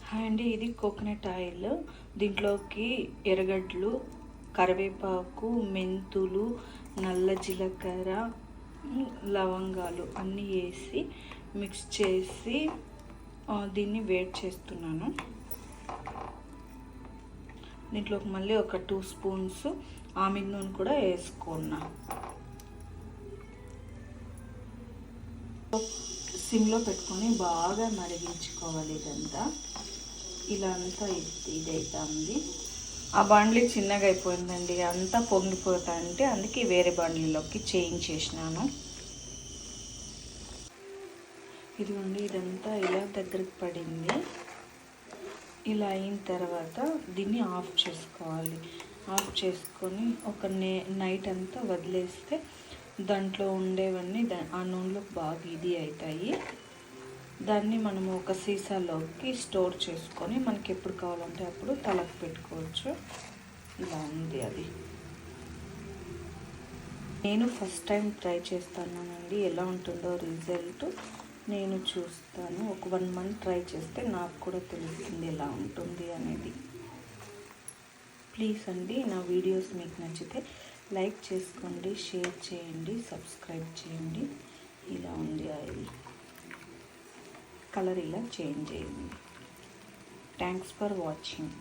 Hi అండి, ఇది coconut oil. దీంట్లోకి ఎర్రగడ్డలు, కరివేపాకు, మెంతులు, నల్ల జీలకర్ర, లవంగాలు అన్నీ వేసి మిక్స్ చేసి దీన్ని వేడి చేస్తున్నాను. దీంట్లోకి మళ్ళీ ఒక 2 స్పూన్స్ ఆమిరి నూనె కూడా వేసుకున్నా. సిమ్లో పెట్టుకొని బాగా మరిగించుకోవాలి. ఇదంతా ఇలా అంతా ఇదైతుంది. ఆ బాండ్లీ చిన్నగా అయిపోయిందండి, అంతా పొంగిపోతా అంటే అందుకే వేరే బాండ్లీలోకి చేంజ్ చేసినాను. ఇదిగోండి, ఇదంతా ఇలా దగ్గరికి పడింది. ఇలా అయిన తర్వాత దీన్ని ఆఫ్ చేసుకోవాలి. ఆఫ్ చేసుకొని ఒక నైట్ అంతా వదిలేస్తే దాంట్లో ఉండేవన్నీ ఆ నూనెలో బాగా ఇది అవుతాయి. దాన్ని మనము ఒక సీసాలోకి స్టోర్ చేసుకొని మనకి ఎప్పుడు కావాలంటే అప్పుడు తలకు పెట్టుకోవచ్చు. ఇలా ఉంది అది. నేను ఫస్ట్ టైం ట్రై చేస్తానండి, ఎలా ఉంటుందో రిజల్ట్ నేను చూస్తాను. ఒక 1 మంత్ ట్రై చేస్తే నాకు కూడా తెలుస్తుంది ఎలా ఉంటుంది అనేది. ప్లీజ్ అండి, నా వీడియోస్ మీకు నచ్చితే లైక్ చేసుకోండి, షేర్ చేయండి, సబ్స్క్రైబ్ చేయండి. ఇలా ఉంది ఆయిల్, కలర్ ఇలా చేంజ్ అయ్యింది. Thanks for watching.